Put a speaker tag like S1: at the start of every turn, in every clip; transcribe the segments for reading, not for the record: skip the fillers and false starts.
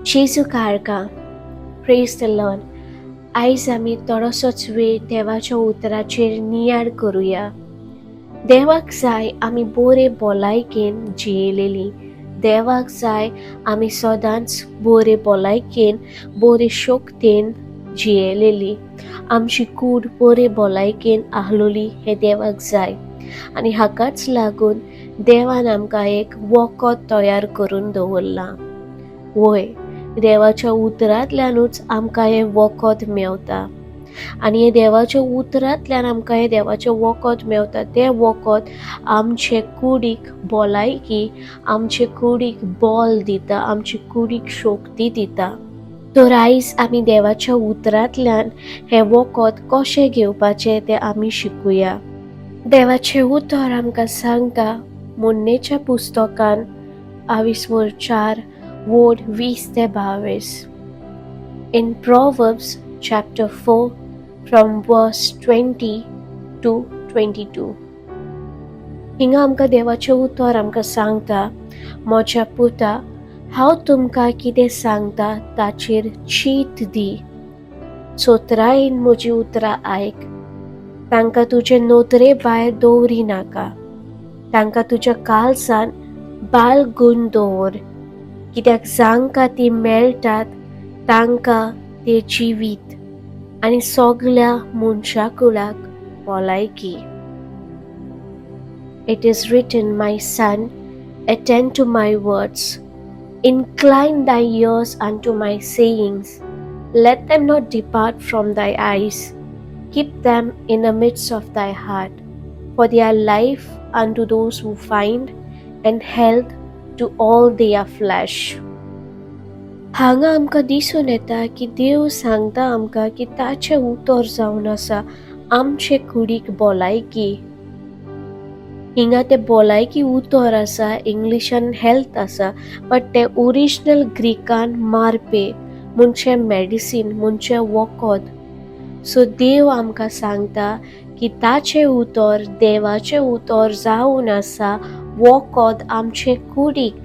S1: जेजू कारका praise the Lord. आयज आमी थोडोसोच वेळ देवाच्या उतराचेर नियाळ करूया. देवाक जाय आमी बरे भलायकेन जियेलेली. देवाक जाय आमी सदांच बरे भलायकेन बरे शोकतेन जियेलेली. आमची कूड बरे भलायकेन आहलोली हें देवाक जाय. आनी हाकाच लागून देवान आमकां एक वखद तयार करून दवरला. वय, देवाच्या उतरांतल्यानूच आमकां हें वखद मेवता. आनी हे देवाच्या उतरांतल्यान आमकां हें देवाचें वखद मेवता. तें वखद आमचे कुडीक भलायकी, आमचे कुडीक बल दिता, आमचे कुडीक शोक्ती दिता. तर आयज आमी देवाच्या उतरांतल्यान हें वखद कशें घेवपाचें तें आमी शिकुया. देवाचें उतर आमकां सांगता मोन्नेच्या पुस्तकान 22 वोड 20 ते 22. In Proverbs chapter 4 from verse 20 to 22. हिंगा आमकां देवाचें उतर आमकां सांगता, म्हज्या पुता, हांव तुमकां कितें सांगता ताचेर चीत दी. चोत्रायेन म्हजी उतरां आयक. तांकां तुजे नोदरे भायर दवरी नाका. तांकां तुज्या काळजान बाळगून दवर. कित्याक जांकां ती मेळटात तांकां ते जिवीत आनी सगल्या मनशा कुळाक भलायकी. It is written, my son, attend to my words. Incline thy ears unto my sayings. Let them not depart from thy eyes. Keep them in the midst of thy heart. For they are life unto those who find, and health to all their flesh. हांगा आमकां दिसून येता की देव सांगता आमकां की ताचें उतर जावन आसा आमचे कुडीक भलायकी. हिंगा तें भलायकी उतर आसा, इंग्लिशान हेल्थ आसा, बट तें ओरिजिनल ग्रीकान मारपे म्हणजे मेडिसीन, म्हणजे वखद. सो देव आमकां सांगता की ताचें उतर, देवाचें उतर जावन आसा वखद आमचे कुडीक.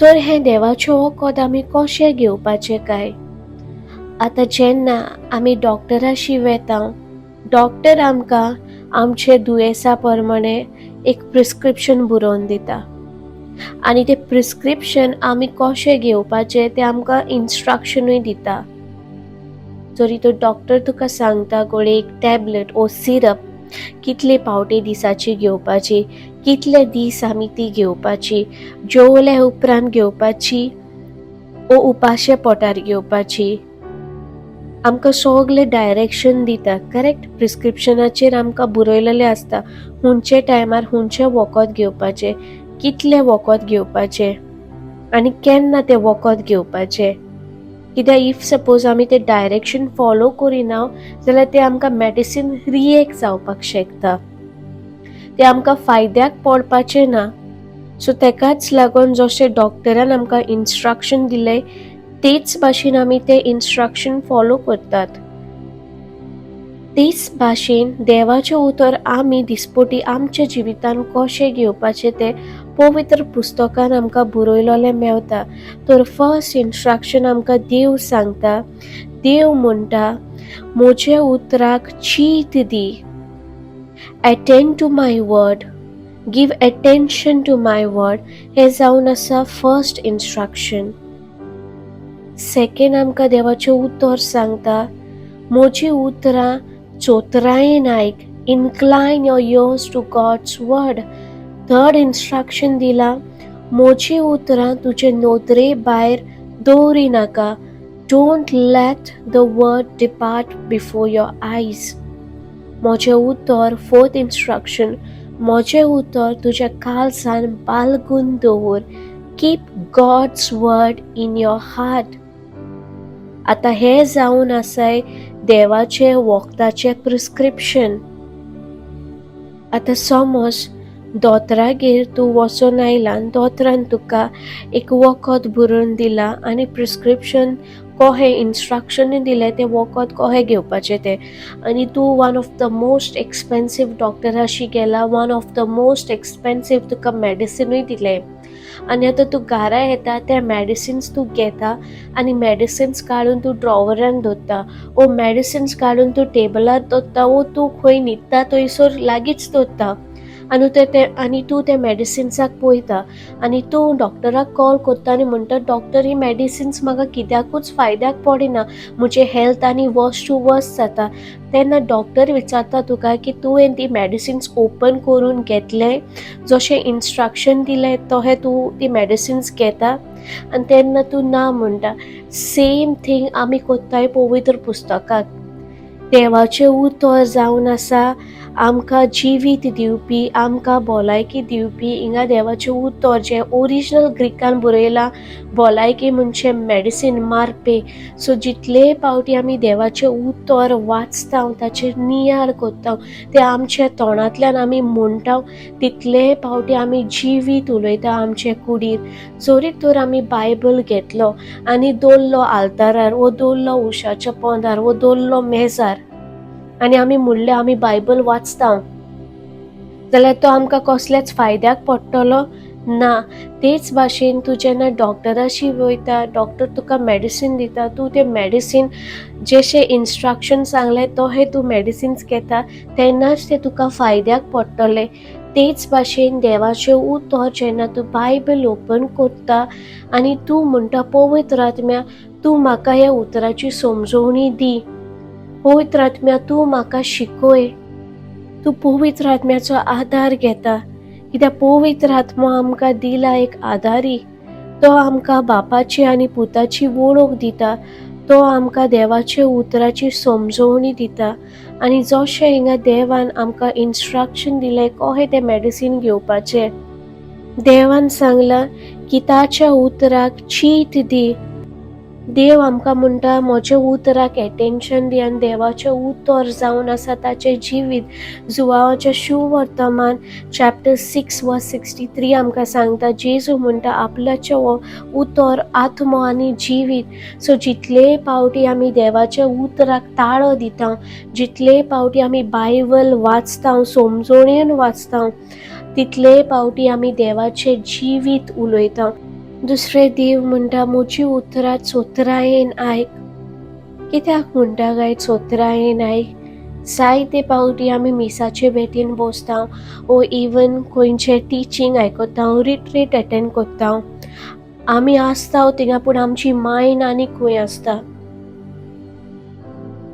S1: तर हें देवाचें वखद आमी कशें घेवपाचें काय? आतां जेन्ना आमी डॉक्टराशी वेता, डॉक्टर आमकां आमचे दुयेंसा प्रमाणे एक प्रिस्क्रिप्शन बरोवन दिता. आनी तें प्रिस्क्रिप्शन आमी कशें घेवपाचें तें आमकां इंस्ट्रक्शनूय दिता. जरी तो डॉक्टर तुका सांगता गोळे एक टॅबलेट ओ सिरप कितले पावटी दिसाची घेवपाची, कितले दीस आमी ती घेवपाची, जेवले उपरांत घेवपाची ओ उपाशे पोटार घेवपाची, आमकां सगळे डायरेक्शन दिता. करेक्ट प्रिस्क्रिप्शनाचेर आमकां बरयलेलें आसता हुंचे टायमार हुंचें वखद घेवपाचें, कितलें वखद घेवपाचें आनी केन्ना तें वखद घेवपाचें. कित्याक इफ सपोज आमी तें डायरेक्शन फॉलो करिना जाल्यार तें आमकां मेडिसीन रिएक्ट जावपाक शकता. तें आमकां फायद्याक पडपाचें ना. सो तेकाच लागून जशें डॉक्टरान आमकां इंस्ट्रक्शन दिलें तेच भाशेन आमी तें इंस्ट्रक्शन फॉलो करतात. तेच भाशेन देवाचें उतर आमी दिसपटी आमच्या जिवितान कशें घेवपाचें तें पवित्र पुस्तकान आमकां बरयलेलें मेवता. तर फर्स्ट इंस्ट्रक्शन आमकां देव सांगता. देव म्हणटा, म्हजे उतराक चीत दी. Attend to my word, give attention to my word, हें जावन आसा फर्स्ट इंस्ट्रक्शन. सेकेंड आमकां देवाचें उतर सांगता, म्हजी उतरां चोत्रायेन आयक. Incline your ears to God's word. Third instruction दिला, म्हजी उतरां तुजे नोदरे भायर दवरी नाका. Don't let the word depart before your eyes. म्हजें उतर फोर्थ इंस्ट्रक्शन, म्हजें उतर तुज्या काळजान बाळगून दवर. Keep God's word in your heart. आतां हें जावन आसाय देवाचें वखदाचें प्रिस्क्रिप्शन. आतां समज दोतरागेर तूं वचून आयला, दोतरान तुका एक वखद बरोवन दिला आनी प्रिस्क्रिप्शन कशें इन्स्ट्रक्शन दिलें तें वखद कशें घेवपाचें तें. आनी तूं one of the most expensive डॉक्टराशी गेला, one of the most expensive तुका मेडिसिनूय दिलें. आनी आतां तूं घरा येता ते मेडिसिन्स तूं घेता आनी मेडिसिन्स काडून तूं ड्रॉवरान दवरता, वो मेडिसिन्स काडून तूं टेबलार दवरता, वो तूं खंय न्हिदता थंयसर लागींच दवरता. आनी तूं ते मेडिसिन्साक पळयता आनी तूं डॉक्टराक कॉल करता आनी म्हणटा डॉक्टर ही मेडिसिन्स म्हाका कित्याकूच फायद्याक पडिना, म्हजें हेल्थ आनी वर्स टू वर्स जाता. तेन्ना डॉक्टर विचारता तुका की तुवें ती मेडिसिन्स ओपन करून घेतले, जशें इन्स्ट्रक्शन दिलें तशें तूं ती मेडिसिन्स घेता. आनी तेन्ना तूं ना म्हणटा. सेम थींग आमी कोत्ताय पवित्र पुस्तकाक. देवाचें उतर जावन आसा आमकां जिवीत दिवपी, आमकां भलायकी दिवपी. हिंगा देवाचें उतर जें ओरिजिनल ग्रिकान बरयलां, भलायकी म्हणजे मेडिसीन मारपी. सो जितले पावटी आमी देवाचें उतर वाचता, ताचेर नियाळ कोत्ता, तें आमच्या तोंडांतल्यान आमी म्हणटा, तितले पावटी आमी जिवीत उलयता आमचे कुडीर. जोरी तर आमी बायबल घेतलो आनी दवरलो आल्तारार, वो दवरलो उशाच्या पोंदार, वो दवरलो मेजार, आनी आमी म्हणलें आमी बायबल वाचता, जाल्यार तो आमकां कसल्याच फायद्याक पडटलो ना. तेच भाशेन तूं जेन्ना डॉक्टराशी वयता, डॉक्टर तुका मेडिसीन दिता, तूं तें मेडिसीन जशें इन्स्ट्रक्शन सांगलें तशें तूं मेडिसिन्स घेता, तेन्नाच तें तुका फायद्याक पडटलें. तेच भाशेन देवाचें उतर जेन्ना तूं बायबल ओपन करता आनी तूं म्हणटा पवित्र आत्म्या तूं म्हाका ह्या उतराची समजोवणी दी, पवित्र आत्म्या तूं म्हाका शिकय. तूं पवित्र आत्म्याचो आदार घेता, कित्याक पवित्र आत्मो आमकां दिला एक आदारी. तो आमकां बापाची आनी पुताची वळख दिता, तो आमकां देवाचे उतराची समजोवणी दिता. आनी जशें हिंगा देवान आमकां इन्स्ट्रक्शन दिलें कशें तें मेडिसीन घेवपाचें, देवान सांगलां की ताच्या उतराक चीट दी. देव आमकां म्हणटा म्हज्या उतराक एटेन्शन दी. आनी देवाचें उतर जावन आसा ताचें जिवीत जुवांवाचें शुवर्तमान चॅप्टर 6:63 आमकां सांगता. जेजू म्हणटा आपल्याचें हो उतर आत्मो आनी जिवीत. सो जितले पावटी आमी देवाच्या उतराक ताळो दिता, जितले पावटी आमी बायबल वाचता, समजोणेन वाचता, तितले पावटी आमी देवाचें जिवीत उलयता. दुसरे देव म्हणटा म्हजी उतरां चोत्रायेन आयक. कित्याक म्हणटा काय चोत्रायेन आयक? जायते पावटी आमी मिसाचे भेटीन बसता, वो इवन खंयचें टिचींग आयकता, रिट्रीट अटेंड करता, आमी आसता थिंगा, पूण आमची मायंड आनी खंय आसता.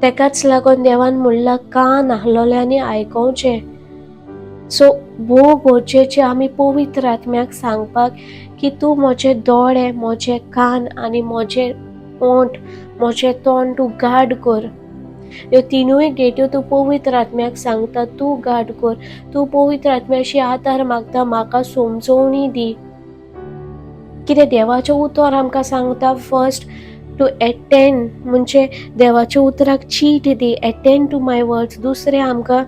S1: तेकाच लागून देवान म्हणलां कान आहलोल्यांनी आयकोवचें. सो भोव गरजेचें आमी पवित्र आत्म्याक सांगपाक की तूं म्हजे दोळे, म्हजे कान आनी म्हजें ओंठ, म्हजें तोंड तूं गार्ड कर. ह्यो तिनूय डेट्यो तूं पवित्र आत्म्याक सांगता, तूं गार्ड कर. तूं पवित्र आत्म्याशी आदार मागता, म्हाका समजोवणी दी. कितें देवाचें उतर आमकां सांगता फर्स्ट टू एटेंड, म्हणजे देवाच्या उतराक चीट दी, एटेंड टू माय वर्ड्स. दुसरें आमकां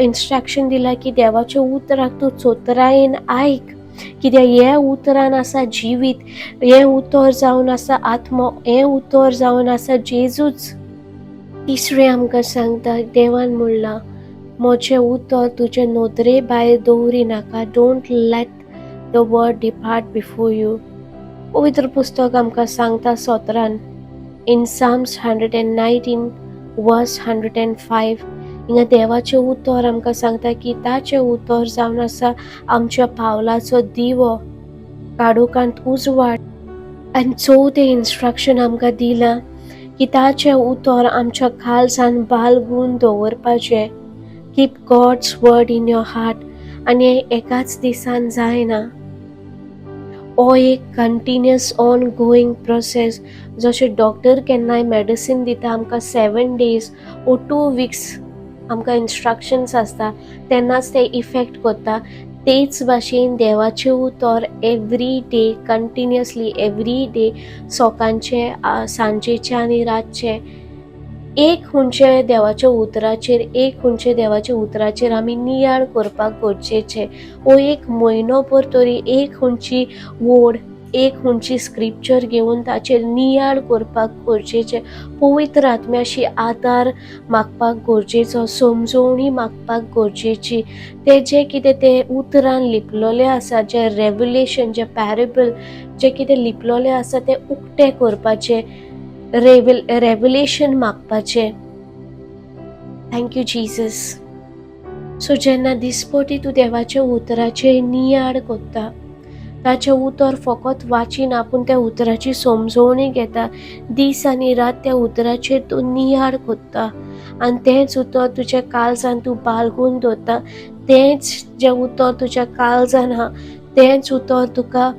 S1: इन्स्ट्रक्शन दिलां की देवाच्या उतराक तूं चोत्रायेन आयक, कित्याक हे उतरान आसा जिवीत, हें उतर जावन आसा आत्मो, हें उतर जावन आसा जेजूच. तिसरें आमकां सांगता देवान म्हणलां म्हजें उतर तुजे नदरे भायर दवरी नाका. Don't let the word depart before you. पवित्र पुस्तक आमकां सांगता 17 इन साम्स 119:105 हिंगा देवाचें उतर आमकां सांगता की ताचें उतर जावन आसा आमच्या पावलाचो दिवो, काडोकांत उजवाड. आनी चवथें इन्स्ट्रक्शन आमकां दिलां की ताचें उतर आमच्या खालसान बाळगून दवरपाचें. Keep God's word in your heart. आनी हें एकाच दिसान जायना, हो एक कंटिन्युअस ऑन गोईंग प्रोसेस. जशें डॉक्टर केन्नाय मेडिसीन दिता आमकां 7 days ओ 2 weeks आमकां इन्स्ट्रक्शन्स आसता, तेन्नाच ते इफेक्ट करता. तेच भाशेन देवाचें उतर every day, continuously every day, सकाळचें, सांजेचें आनी रातचें एक खंयचे देवाच्या उतराचेर, एक खंयचे देवाच्या उतराचेर आमी नियाळ करपाक गरजेचें. वो एक म्हयनोभर तरी एक खंयची वोड एक खंयची स्क्रिप्चर घेवन ताचेर नियाळ करपाक गरजेचें, पवित्र आत्म्याशी आदार मागपाक गरजेचो, समजोवणी मागपाक गरजेची. ते जे कितें ते उतरान लिपलोलें आसा, जे रेवलेशन, जे पॅरेबल जे कितें लिपलोलें आसा तें उक्तें करपाचें, रेवलेशन मागपाचें. Thank you Jesus. सो जेन्ना दिसपटी तूं देवाच्या उतराचेर नियाळ कोत्ता, ताचें उतर फकत वाचिना पूण त्या उतराची समजोवणी घेता, दीस आनी रात त्या उतराचेर तूं नियाळ कोत्ता आनी तेंच उतर तुज्या काळजान तूं बाळगून दवरता. तेंच जें उतर तुज्या काळजान आहा तेंच उतर तुका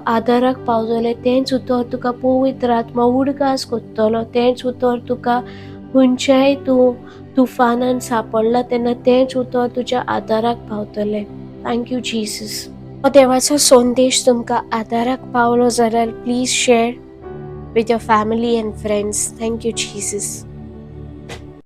S1: आदाराक पावतलें, तेंच उतर तुका पवित्र आत्मा उडगास कोत्तलो, तेंच उतर तुका खंयच्याय तूं तुफानान सांपडला तेन्ना तेंच उतर तुज्या आदाराक पावतलें. Thank you Jesus. हो देवाचो संदेश तुमकां आदाराक पावलो जाल्यार please share with your family and friends. Thank you, Jesus.